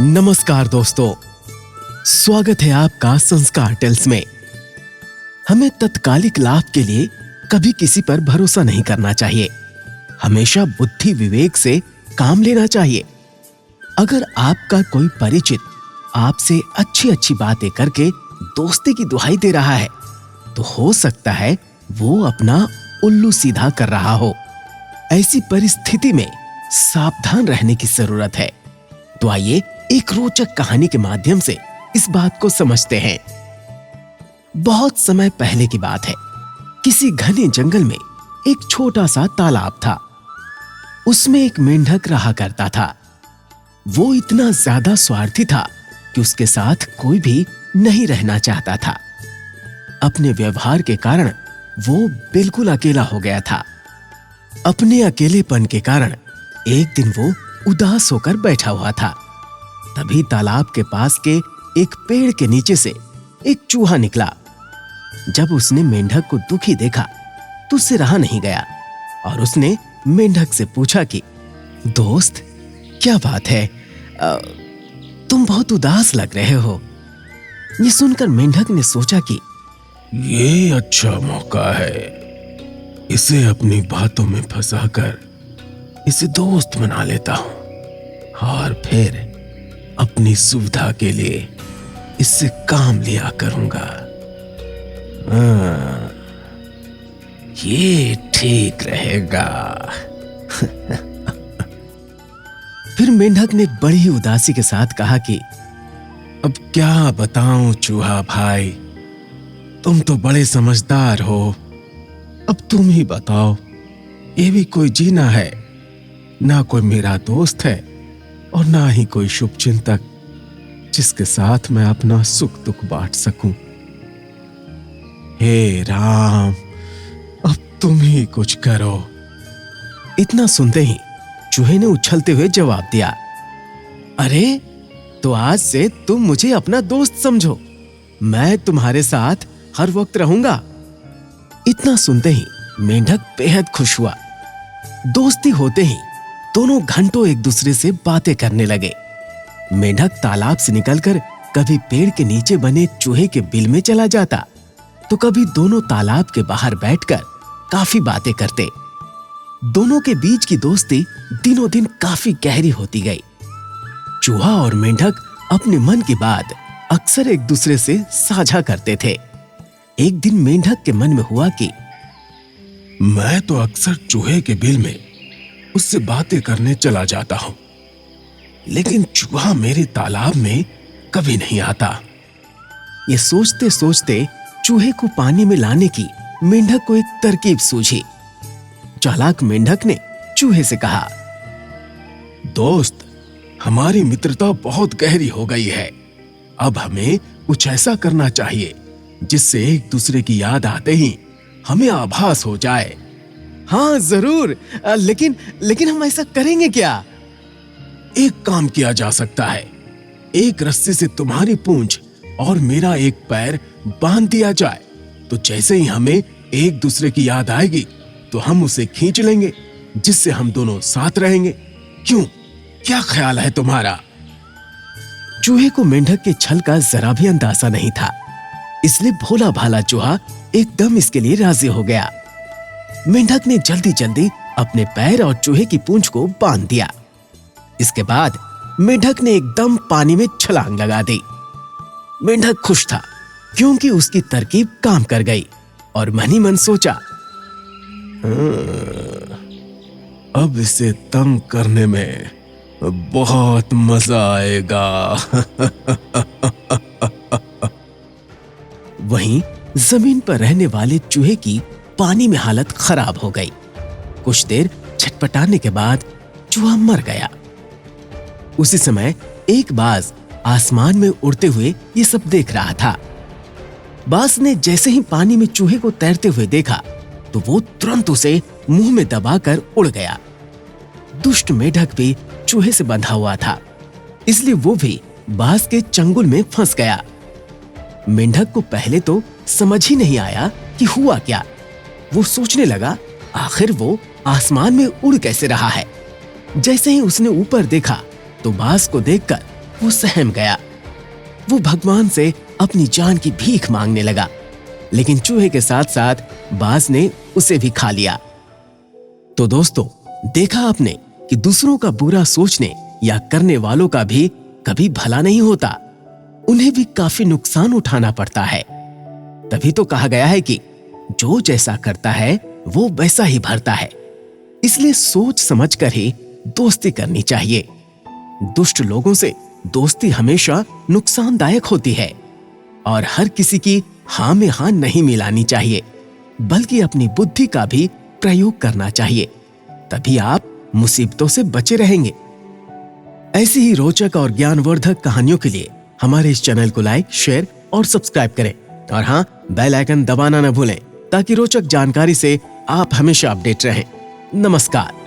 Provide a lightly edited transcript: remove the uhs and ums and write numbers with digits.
नमस्कार दोस्तों, स्वागत है आपका संस्कार टेल्स में। हमें तत्कालिक लाभ के लिए कभी किसी पर भरोसा नहीं करना चाहिए। हमेशा बुद्धि विवेक से काम लेना चाहिए। अगर आपका कोई परिचित आपसे अच्छी अच्छी बातें करके दोस्ती की दुहाई दे रहा है, तो हो सकता है वो अपना उल्लू सीधा कर रहा हो। ऐसी परिस्थिति में सावधान रहने की जरूरत है। तो आइए एक रोचक कहानी के माध्यम से इस बात को समझते हैं। बहुत समय पहले की बात है। किसी घने जंगल में एक छोटा सा तालाब था। उसमें एक मेंढक रहा करता था। वो इतना ज्यादा स्वार्थी था कि उसके साथ कोई भी नहीं रहना चाहता था। अपने व्यवहार के कारण वो बिल्कुल अकेला हो गया था। अपने अकेलेपन के कारण एक दिन वो उदास होकर बैठा हुआ था। तभी तालाब के पास के एक पेड़ के नीचे से एक चूहा निकला। जब उसने मेंढक को दुखी देखा तो उससे रहा नहीं गया और उसने मेंढक से पूछा कि दोस्त, क्या बात है, तुम बहुत उदास लग रहे हो। ये सुनकर मेंढक ने सोचा कि ये अच्छा मौका है, इसे अपनी बातों में फंसाकर इसे दोस्त बना लेता हूं और फिर अपनी सुविधा के लिए इससे काम लिया करूंगा। ये ठीक रहेगा। फिर मेंढक ने बड़ी ही उदासी के साथ कहा कि अब क्या बताऊं चूहा भाई, तुम तो बड़े समझदार हो। अब तुम ही बताओ, ये भी कोई जीना है? ना कोई मेरा दोस्त है और ना ही कोई शुभचिंतक जिसके साथ मैं अपना सुख दुख बांट सकूं। हे राम, अब तुम ही कुछ करो। इतना सुनते ही चूहे ने उछलते हुए जवाब दिया, अरे तो आज से तुम मुझे अपना दोस्त समझो। मैं तुम्हारे साथ हर वक्त रहूंगा। इतना सुनते ही मेंढक बेहद खुश हुआ। दोस्ती होते ही दोनों घंटों एक दूसरे से बातें करने लगे। मेंढक तालाब से निकलकर कभी पेड़ के नीचे बने चूहे के बिल में चला जाता, तो कभी दोनों तालाब के बाहर बैठकर काफी बातें करते। दोनों के बीच की दोस्ती दिनों दिन काफी गहरी होती गई। चूहा और मेंढक अपने मन की बात अक्सर एक दूसरे से साझा करते थे। एक दिन मेंढक के मन में हुआ कि मैं तो अक्सर चूहे के बिल में उससे बातें करने चला जाता हूं, लेकिन चूहा मेरे तालाब में कभी नहीं आता। ये सोचते सोचते चूहे को पानी में लाने की मेंढक को एक तरकीब सूझी। चालाक मेंढक ने चूहे से कहा, दोस्त, हमारी मित्रता बहुत गहरी हो गई है। अब हमें कुछ ऐसा करना चाहिए जिससे एक दूसरे की याद आते ही हमें आभास हो जाए। हाँ जरूर, लेकिन हम ऐसा करेंगे क्या? एक काम किया जा सकता है। एक रस्सी से तुम्हारी पूंछ और मेरा एक पैर बांध दिया जाए, तो जैसे ही हमें एक दूसरे की याद आएगी तो हम उसे खींच लेंगे, जिससे हम दोनों साथ रहेंगे। क्यों, क्या ख्याल है तुम्हारा? चूहे को मेंढक के छल का जरा भी अंदाजा नहीं था, इसलिए भोला भाला चूहा एकदम इसके लिए राजी हो गया। मेंढक ने जल्दी जल्दी अपने पैर और चूहे की पूंछ को बांध दिया। इसके बाद मेंढक ने एकदम पानी में छलांग लगा दी। मेंढक खुश था क्योंकि उसकी तरकीब काम कर गई और मन ही मन सोचा, अब इसे तंग करने में बहुत मजा आएगा। वहीं जमीन पर रहने वाले चूहे की पानी में हालत खराब हो गई। कुछ देर छटपटाने के बाद चूहा मर गया। उसी समय एक बाज आसमान में उड़ते हुए ये सब देख रहा था। बाज ने जैसे ही पानी में चूहे को तैरते हुए देखा तो वो तुरंत उसे मुंह में दबाकर उड़ गया। दुष्ट मेंढक भी चूहे से बंधा हुआ था, इसलिए वो भी बाज के चंगुल में फंस गया। मेंढक को पहले तो समझ ही नहीं आया कि हुआ क्या। वो सोचने लगा, आखिर वो आसमान में उड़ कैसे रहा है। जैसे ही उसने ऊपर देखा तो बाज को देखकर वो सहम गया। वो भगवान से अपनी जान की भीख मांगने लगा, लेकिन चूहे के साथ साथ बाज ने उसे भी खा लिया। तो दोस्तों, देखा आपने कि दूसरों का बुरा सोचने या करने वालों का भी कभी भला नहीं होता, उन्हें भी काफी नुकसान उठाना पड़ता है। तभी तो कहा गया है कि जो जैसा करता है वो वैसा ही भरता है। इसलिए सोच समझकर ही दोस्ती करनी चाहिए। दुष्ट लोगों से दोस्ती हमेशा नुकसानदायक होती है और हर किसी की हां में हां नहीं मिलानी चाहिए, बल्कि अपनी बुद्धि का भी प्रयोग करना चाहिए। तभी आप मुसीबतों से बचे रहेंगे। ऐसी ही रोचक और ज्ञानवर्धक कहानियों के लिए हमारे इस चैनल को लाइक, शेयर और सब्सक्राइब करें और हाँ, बेल आइकन दबाना न भूलें ताकि रोचक जानकारी से आप हमेशा अपडेट रहें। नमस्कार।